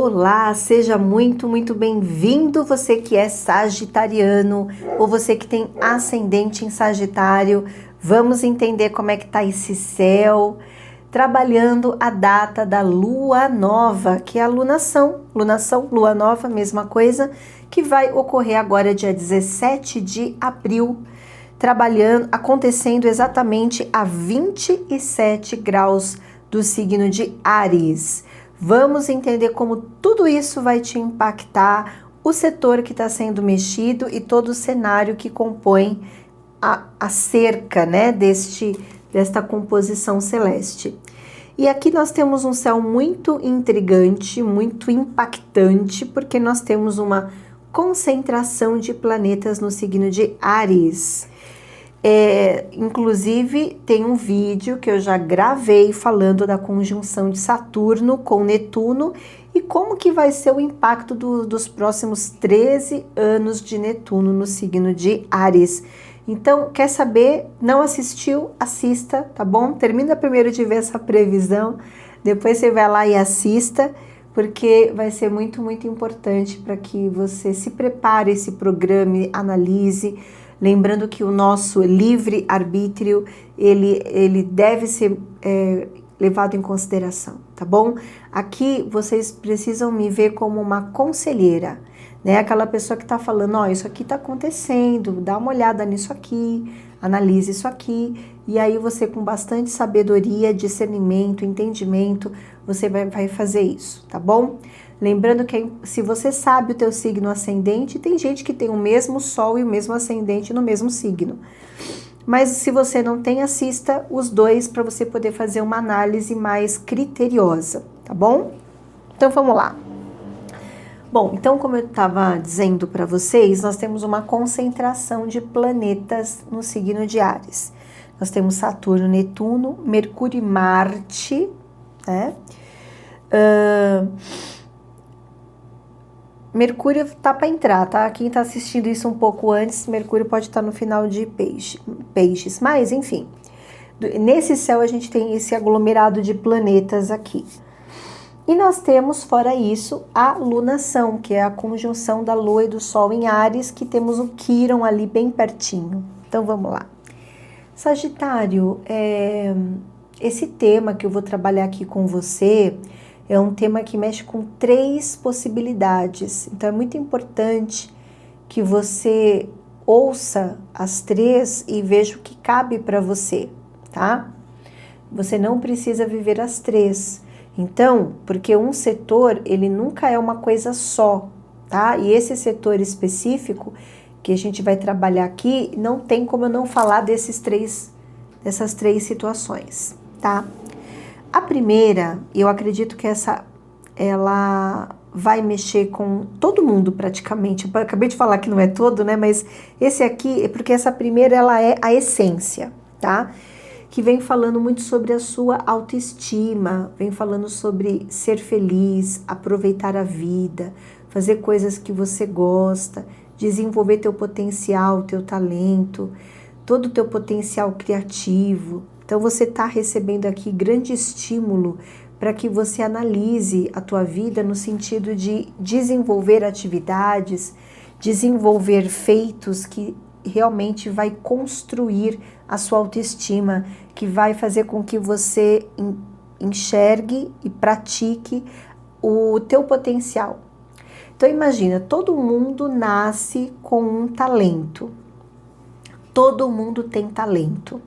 Olá, seja muito bem-vindo, você que é sagitariano ou você que tem ascendente em Sagitário. Vamos entender como é que tá esse céu, trabalhando a data da lua nova, que é a lunação, lua nova, mesma coisa, que vai ocorrer agora dia 17 de abril, acontecendo exatamente a 27 graus do signo de Áries. Vamos entender como tudo isso vai te impactar, o setor que está sendo mexido e todo o cenário que compõe a cerca, né, desta composição celeste. E aqui nós temos um céu muito intrigante, muito impactante, porque nós temos uma concentração de planetas no signo de Áries. Inclusive tem um vídeo que eu já gravei falando da conjunção de Saturno com Netuno e como que vai ser o impacto dos próximos 13 anos de Netuno no signo de Áries. Então, quer saber? Não assistiu? Assista, tá bom? Termina primeiro de ver essa previsão, depois você vai lá e assista, porque vai ser muito importante para que você se prepare, se programe, analise. Lembrando que o nosso livre-arbítrio, ele deve ser levado em consideração, tá bom? Aqui vocês precisam me ver como uma conselheira, né? Aquela pessoa que tá falando, ó, isso aqui tá acontecendo, dá uma olhada nisso aqui, analise isso aqui, e aí você com bastante sabedoria, discernimento, entendimento, você vai fazer isso, tá bom? Lembrando que se você sabe o teu signo ascendente, tem gente que tem o mesmo sol e o mesmo ascendente no mesmo signo. Mas se você não tem, assista os dois para você poder fazer uma análise mais criteriosa, tá bom? Então vamos lá. Bom, então como eu estava dizendo para vocês, nós temos uma concentração de planetas no signo de Áries. Nós temos Saturno, Netuno, Mercúrio e Marte, né? Mercúrio tá para entrar, tá? Quem tá assistindo isso um pouco antes, Mercúrio pode estar no final de Peixes. Mas, enfim, nesse céu a gente tem esse aglomerado de planetas aqui. E nós temos, fora isso, a lunação, que é a conjunção da Lua e do Sol em Áries, que temos o Quirón ali bem pertinho. Então, vamos lá. Sagitário, esse tema que eu vou trabalhar aqui com você é um tema que mexe com 3 possibilidades. Então, é muito importante que você ouça as 3 e veja o que cabe para você, tá? Você não precisa viver as 3. Então, porque um setor, ele nunca é uma coisa só, tá? E esse setor específico que a gente vai trabalhar aqui, não tem como eu não falar dessas 3 situações, tá? A primeira, eu acredito que ela vai mexer com todo mundo praticamente. Eu acabei de falar que não é todo, né? Mas esse aqui é porque essa primeira, ela é a essência, tá? Que vem falando muito sobre a sua autoestima, vem falando sobre ser feliz, aproveitar a vida, fazer coisas que você gosta, desenvolver teu potencial, teu talento, todo o teu potencial criativo. Então você está recebendo aqui grande estímulo para que você analise a tua vida no sentido de desenvolver atividades, desenvolver feitos que realmente vai construir a sua autoestima, que vai fazer com que você enxergue e pratique o teu potencial. Então imagina, todo mundo nasce com um talento. Todo mundo tem talento.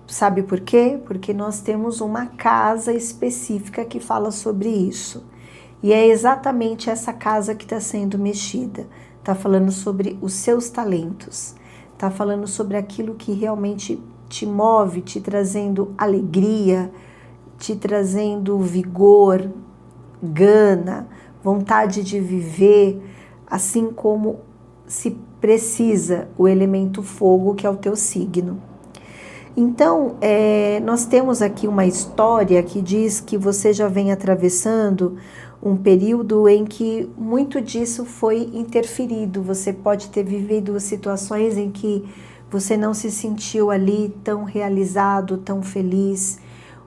Sabe por quê? Porque nós temos uma casa específica que fala sobre isso. E é exatamente essa casa que está sendo mexida. Está falando sobre os seus talentos. Está falando sobre aquilo que realmente te move, te trazendo alegria, te trazendo vigor, gana, vontade de viver, assim como se precisa o elemento fogo, que é o teu signo. Então, nós temos aqui uma história que diz que você já vem atravessando um período em que muito disso foi interferido. Você pode ter vivido situações em que você não se sentiu ali tão realizado, tão feliz,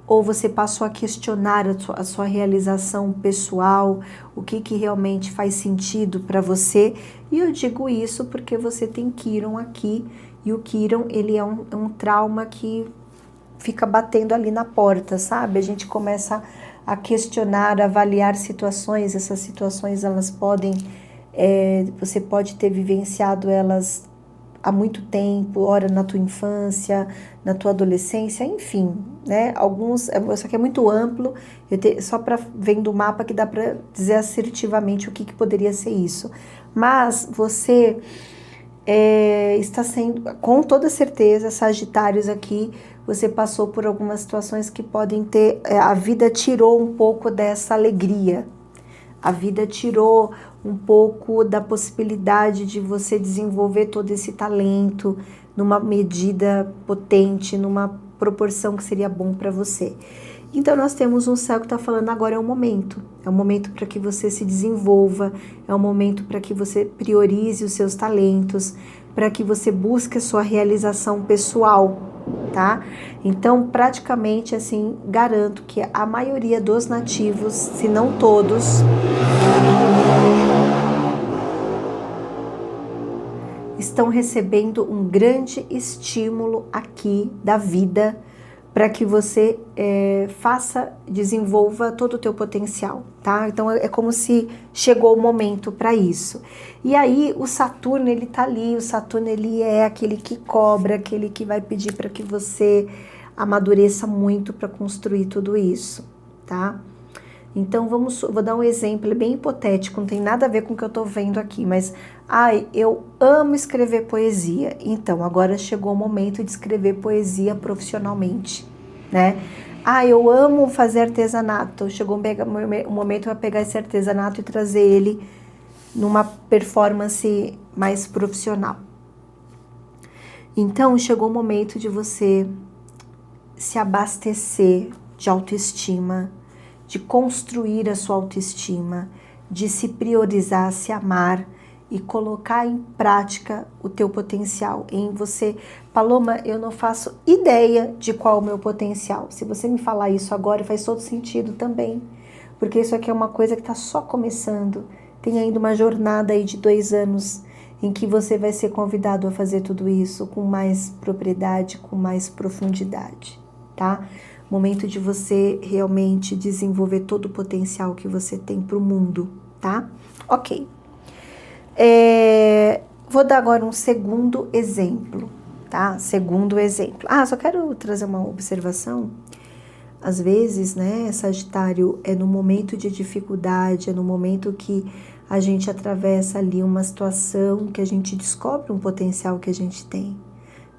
ou você passou a questionar a sua realização pessoal, o que realmente faz sentido para você. E eu digo isso porque você tem Quiron aqui, e o Quiron, ele é um trauma que fica batendo ali na porta, sabe? A gente começa a questionar, a avaliar situações. Essas situações, elas podem, você pode ter vivenciado elas há muito tempo, ora na tua infância, na tua adolescência, enfim, né? Alguns, isso aqui é muito amplo, só para vendo o mapa que dá para dizer assertivamente o que poderia ser isso. Mas você está sendo, com toda certeza, Sagitários aqui, você passou por algumas situações que podem ter, a vida tirou um pouco dessa alegria, a vida tirou um pouco da possibilidade de você desenvolver todo esse talento numa medida potente, numa proporção que seria bom para você. Então nós temos um céu que está falando agora é o momento para que você se desenvolva, é um momento para que você priorize os seus talentos, para que você busque a sua realização pessoal, tá? Então praticamente assim, garanto que a maioria dos nativos, se não todos, estão recebendo um grande estímulo aqui da vida para que você desenvolva todo o teu potencial, tá? Então é como se chegou o momento para isso. E aí o Saturno, ele tá ali, o Saturno, ele é aquele que cobra, aquele que vai pedir para que você amadureça muito para construir tudo isso, tá? Então vou dar um exemplo, é bem hipotético, não tem nada a ver com o que eu tô vendo aqui, mas eu amo escrever poesia. Então agora chegou o momento de escrever poesia profissionalmente, né? Eu amo fazer artesanato. Chegou um momento para pegar esse artesanato e trazer ele numa performance mais profissional. Então chegou o momento de você se abastecer de autoestima, de construir a sua autoestima, de se priorizar, se amar e colocar em prática o teu potencial em você. Paloma, eu não faço ideia de qual é o meu potencial. Se você me falar isso agora, faz todo sentido também, porque isso aqui é uma coisa que está só começando. Tem ainda uma jornada aí de 2 anos em que você vai ser convidado a fazer tudo isso com mais propriedade, com mais profundidade, tá? Momento de você realmente desenvolver todo o potencial que você tem para o mundo, tá? Ok. Vou dar agora um segundo exemplo, tá? Segundo exemplo. Só quero trazer uma observação. Às vezes, né, Sagitário, é no momento de dificuldade, é no momento que a gente atravessa ali uma situação que a gente descobre um potencial que a gente tem,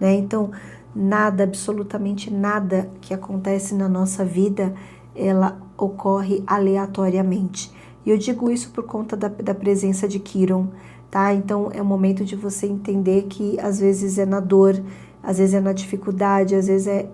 né? Então, nada, absolutamente nada que acontece na nossa vida, ela ocorre aleatoriamente. E eu digo isso por conta da presença de Quiron, tá? Então é o momento de você entender que às vezes é na dor, às vezes é na dificuldade, às vezes é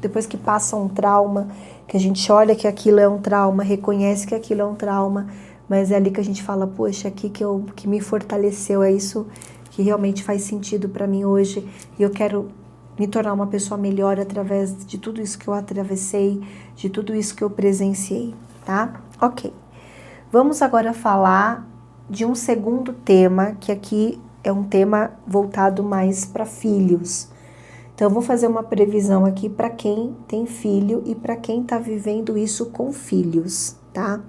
depois que passa um trauma, que a gente olha que aquilo é um trauma, reconhece que aquilo é um trauma, mas é ali que a gente fala, poxa, aqui que me fortaleceu, é isso que realmente faz sentido para mim hoje, e eu quero me tornar uma pessoa melhor através de tudo isso que eu atravessei, de tudo isso que eu presenciei, tá? Ok. Vamos agora falar de um segundo tema, que aqui é um tema voltado mais para filhos. Então, eu vou fazer uma previsão aqui para quem tem filho e para quem está vivendo isso com filhos, tá?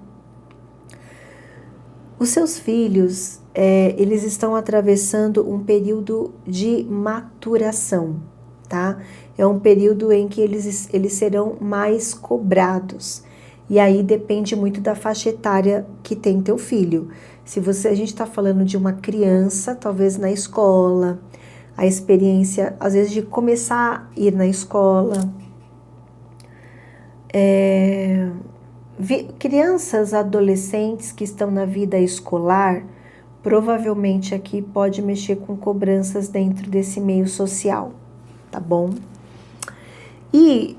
Os seus filhos, eles estão atravessando um período de maturação, tá? É um período em que eles serão mais cobrados. E aí depende muito da faixa etária que tem teu filho. A gente está falando de uma criança, talvez na escola, a experiência, às vezes, de começar a ir na escola. Crianças, adolescentes que estão na vida escolar, provavelmente aqui pode mexer com cobranças dentro desse meio social, tá bom? E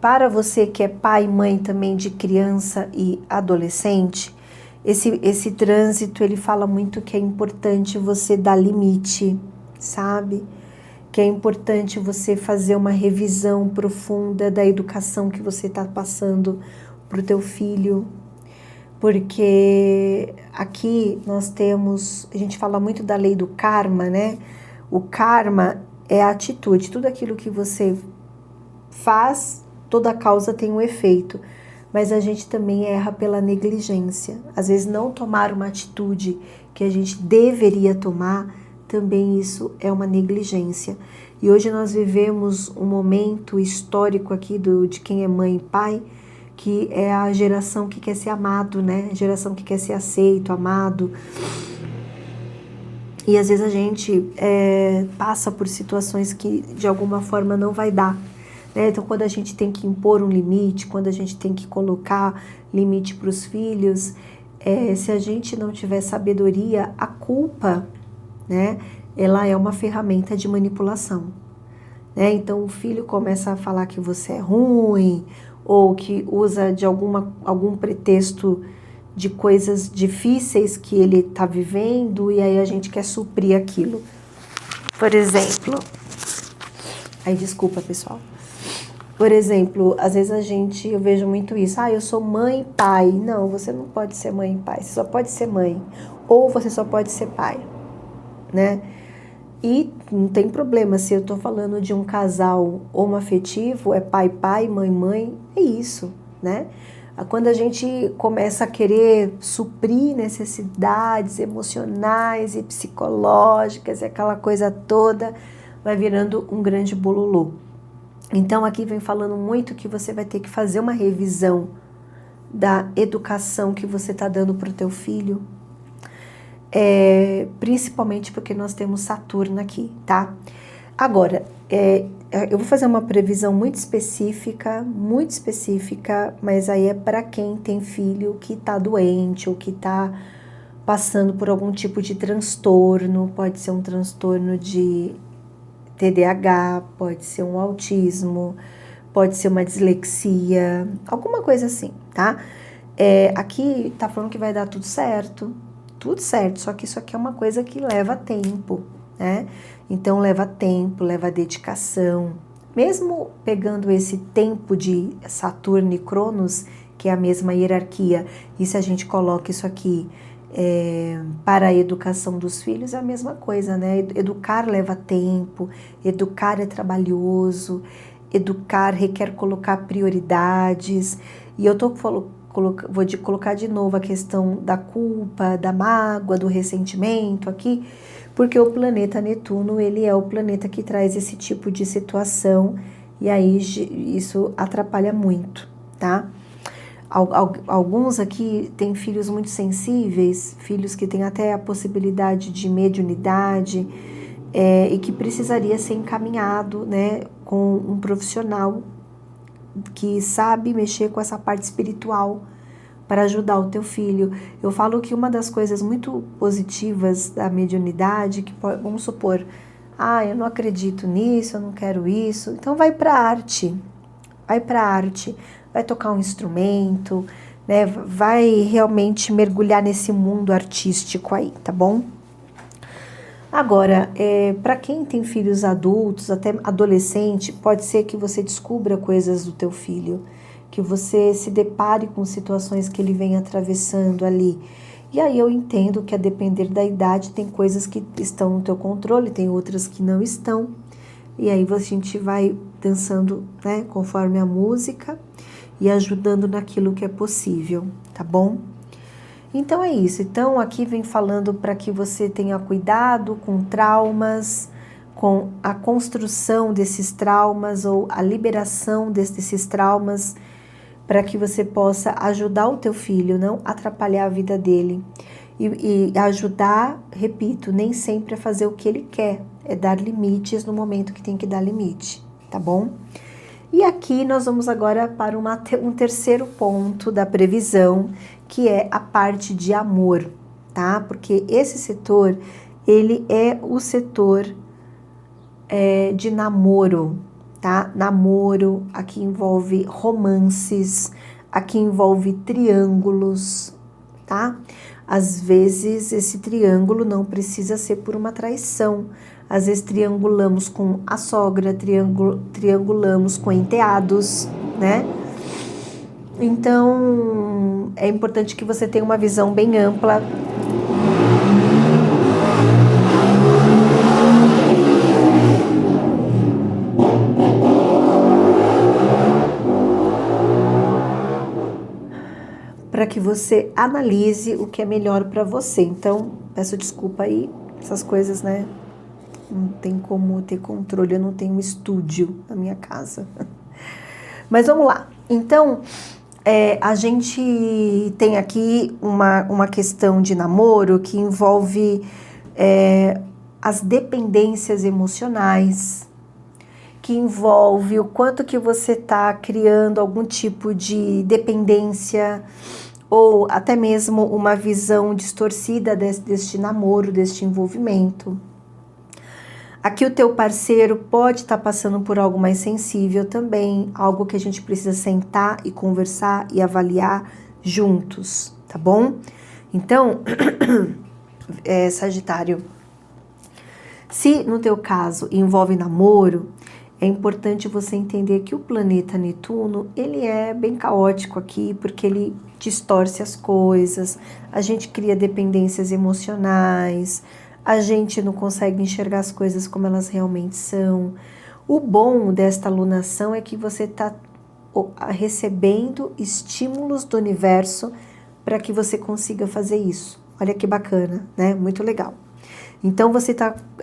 para você que é pai e mãe também de criança e adolescente, esse trânsito, ele fala muito que é importante você dar limite, sabe? que é importante você fazer uma revisão profunda da educação que você está passando para o teu filho, porque aqui nós temos, a gente fala muito da lei do karma, né? O karma é a atitude, tudo aquilo que você faz, toda causa tem um efeito, mas a gente também erra pela negligência. Às vezes não tomar uma atitude que a gente deveria tomar, também isso é uma negligência. E hoje nós vivemos um momento histórico aqui de quem é mãe e pai, que é a geração que quer ser amado, né? A geração que quer ser aceito, amado. E às vezes a gente passa por situações que de alguma forma não vai dar. Né? Então quando a gente tem que impor um limite, quando a gente tem que colocar limite para os filhos, se a gente não tiver sabedoria, a culpa, né, ela é uma ferramenta de manipulação. Né? Então o filho começa a falar que você é ruim, ou que usa de algum pretexto de coisas difíceis que ele está vivendo, e aí a gente quer suprir aquilo. Por exemplo, aí desculpa pessoal, por exemplo, às vezes eu vejo muito isso, eu sou mãe e pai. Não, você não pode ser mãe e pai, você só pode ser mãe, ou você só pode ser pai, né? E não tem problema, se eu tô falando de um casal homoafetivo, é pai, mãe, é isso, né? Quando a gente começa a querer suprir necessidades emocionais e psicológicas, e aquela coisa toda, vai virando um grande bololô. Então aqui vem falando muito que você vai ter que fazer uma revisão da educação que você está dando para o teu filho, principalmente porque nós temos Saturno aqui, tá? Agora, eu vou fazer uma previsão muito específica, mas aí é para quem tem filho que tá doente ou que tá passando por algum tipo de transtorno, pode ser um transtorno de TDAH, pode ser um autismo, pode ser uma dislexia, alguma coisa assim, tá? Aqui tá falando que vai dar tudo certo, só que isso aqui é uma coisa que leva tempo, né? Então leva tempo, leva dedicação. Mesmo pegando esse tempo de Saturno e Cronos, que é a mesma hierarquia, e se a gente coloca isso aqui para a educação dos filhos, é a mesma coisa, né? Educar leva tempo, educar é trabalhoso, educar requer colocar prioridades, e eu vou colocar de novo a questão da culpa, da mágoa, do ressentimento aqui, porque o planeta Netuno, ele é o planeta que traz esse tipo de situação, e aí isso atrapalha muito, tá? Alguns aqui têm filhos muito sensíveis, filhos que têm até a possibilidade de mediunidade, e que precisaria ser encaminhado, né, com um profissional que sabe mexer com essa parte espiritual para ajudar o teu filho. Eu falo que uma das coisas muito positivas da mediunidade, que vamos supor, eu não acredito nisso, eu não quero isso, então vai para a arte, vai tocar um instrumento, né? Vai realmente mergulhar nesse mundo artístico aí, tá bom? Agora, para quem tem filhos adultos, até adolescente, pode ser que você descubra coisas do teu filho, que você se depare com situações que ele vem atravessando ali. E aí eu entendo que a depender da idade tem coisas que estão no teu controle, tem outras que não estão. E aí a gente vai dançando, né, conforme a música e ajudando naquilo que é possível, tá bom? Então é isso. Então aqui vem falando para que você tenha cuidado com traumas, com a construção desses traumas ou a liberação desses traumas, para que você possa ajudar o teu filho, não atrapalhar a vida dele. E ajudar, repito, nem sempre é fazer o que ele quer, é dar limites no momento que tem que dar limite, tá bom? E aqui nós vamos agora para um terceiro ponto da previsão, que é a parte de amor, tá? Porque esse setor, ele é o setor de namoro, tá? Namoro, aqui envolve romances, aqui envolve triângulos, tá? Às vezes esse triângulo não precisa ser por uma traição. Às vezes triangulamos com a sogra, triangulamos com enteados, né? Então, é importante que você tenha uma visão bem ampla. Para que você analise o que é melhor para você. Então, peço desculpa aí, essas coisas, né? Não tem como ter controle, eu não tenho um estúdio na minha casa. Mas vamos lá. Então, a gente tem aqui uma questão de namoro que envolve as dependências emocionais, que envolve o quanto que você está criando algum tipo de dependência ou até mesmo uma visão distorcida deste namoro, deste envolvimento. Aqui o teu parceiro pode estar passando por algo mais sensível também, algo que a gente precisa sentar e conversar e avaliar juntos, tá bom? Então, Sagitário, se no teu caso envolve namoro, é importante você entender que o planeta Netuno, ele é bem caótico aqui, porque ele distorce as coisas, a gente cria dependências emocionais, a gente não consegue enxergar as coisas como elas realmente são. O bom desta alunação é que você está recebendo estímulos do universo para que você consiga fazer isso. Olha que bacana, né? Muito legal. Então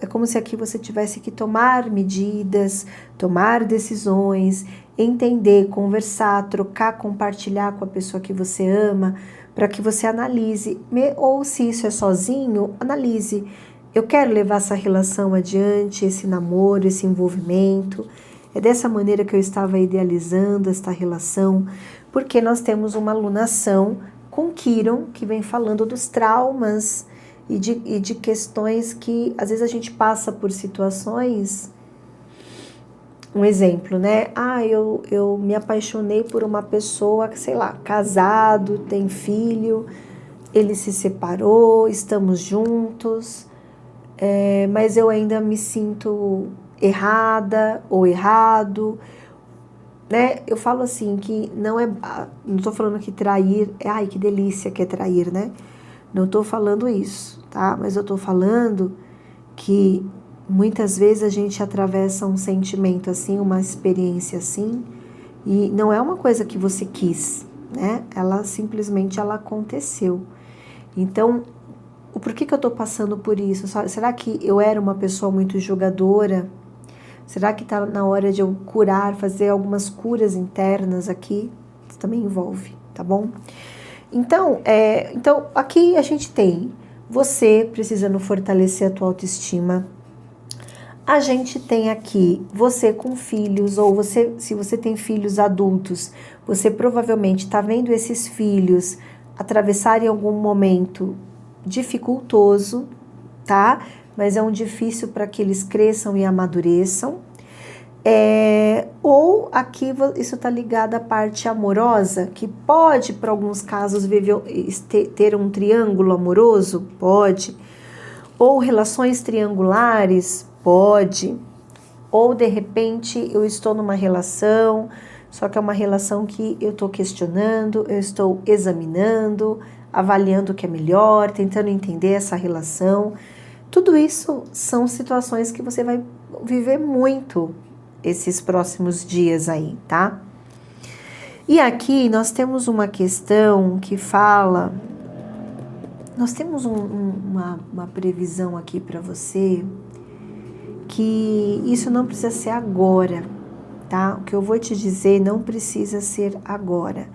é como se aqui você tivesse que tomar medidas, tomar decisões, entender, conversar, trocar, compartilhar com a pessoa que você ama, para que você analise, ou se isso é sozinho, analise. Eu quero levar essa relação adiante, esse namoro, esse envolvimento. É dessa maneira que eu estava idealizando esta relação, porque nós temos uma alunação com Quiron, que vem falando dos traumas e de questões que às vezes a gente passa por situações. Um exemplo, né? Eu me apaixonei por uma pessoa, sei lá, casado, tem filho, ele se separou, estamos juntos, mas eu ainda me sinto errada ou errado, né? Eu falo assim que não tô falando que trair, ai que delícia que é trair, né? Não tô falando isso, tá? Mas eu tô falando que muitas vezes a gente atravessa um sentimento assim, uma experiência assim, e não é uma coisa que você quis, né? Ela simplesmente aconteceu. Então, por que eu tô passando por isso? Será que eu era uma pessoa muito julgadora? Será que tá na hora de eu curar, fazer algumas curas internas aqui? Isso também envolve, tá bom? Então, aqui a gente tem você precisando fortalecer a tua autoestima. A gente tem aqui você com filhos, ou se você tem filhos adultos, você provavelmente está vendo esses filhos atravessarem algum momento dificultoso, tá? Mas é um difícil para que eles cresçam e amadureçam. Ou aqui isso está ligado à parte amorosa, que pode, para alguns casos, ter um triângulo amoroso, pode. Ou relações triangulares, pode. Ou, de repente, eu estou numa relação, só que é uma relação que eu estou questionando, eu estou examinando, avaliando o que é melhor, tentando entender essa relação. Tudo isso são situações que você vai viver muito esses próximos dias aí, tá? E aqui nós temos uma questão que fala, nós temos uma previsão aqui para você, que isso não precisa ser agora, tá? O que eu vou te dizer não precisa ser agora,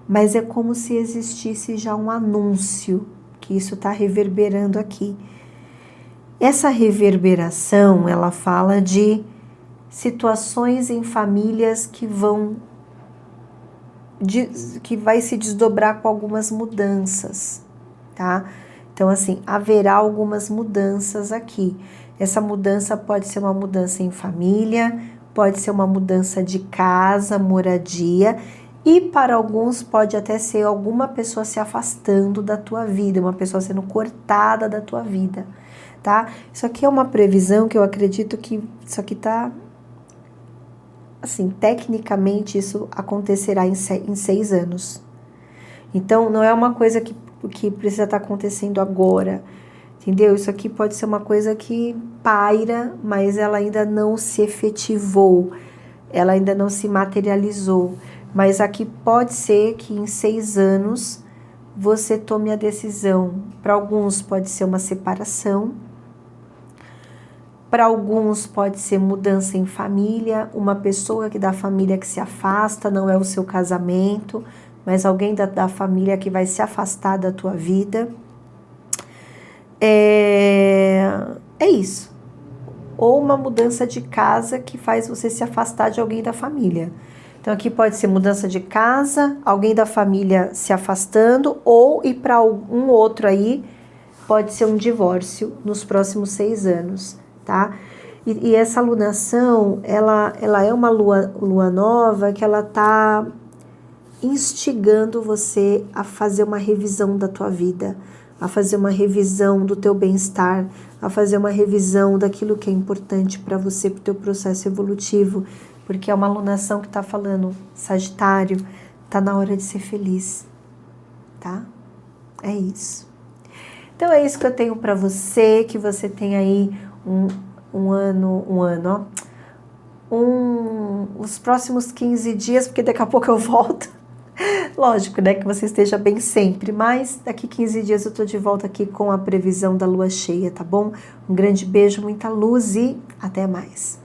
mas é como se existisse já um anúncio, que isso está reverberando aqui. Essa reverberação, ela fala de situações em famílias que vai se desdobrar com algumas mudanças, tá? Então, assim, haverá algumas mudanças aqui. Essa mudança pode ser uma mudança em família, pode ser uma mudança de casa, moradia, E para alguns pode até ser alguma pessoa se afastando da tua vida, uma pessoa sendo cortada da tua vida, tá? Isso aqui é uma previsão que eu acredito que isso aqui tá, assim, tecnicamente isso acontecerá em 6 anos. Então, não é uma coisa que precisa estar acontecendo agora, entendeu? Isso aqui pode ser uma coisa que paira, mas ela ainda não se efetivou, ela ainda não se materializou. Mas aqui pode ser que em 6 anos você tome a decisão. Para alguns pode ser uma separação, para alguns pode ser mudança em família, uma pessoa da família que se afasta, não é o seu casamento, mas alguém da família que vai se afastar da tua vida. É isso. Ou uma mudança de casa que faz você se afastar de alguém da família. Então aqui pode ser mudança de casa, alguém da família se afastando, ou ir para um outro aí, pode ser um divórcio nos próximos 6 anos, tá? E essa alunação, ela é uma lua nova que ela tá instigando você a fazer uma revisão da tua vida, a fazer uma revisão do teu bem-estar, a fazer uma revisão daquilo que é importante para você, para o teu processo evolutivo, porque é uma alunação que está falando, Sagitário, tá na hora de ser feliz, tá? É isso. Então é isso que eu tenho para você, que você tem aí os próximos 15 dias, porque daqui a pouco eu volto. Lógico, né, que você esteja bem sempre, mas daqui 15 dias eu tô de volta aqui com a previsão da lua cheia, tá bom? Um grande beijo, muita luz e até mais.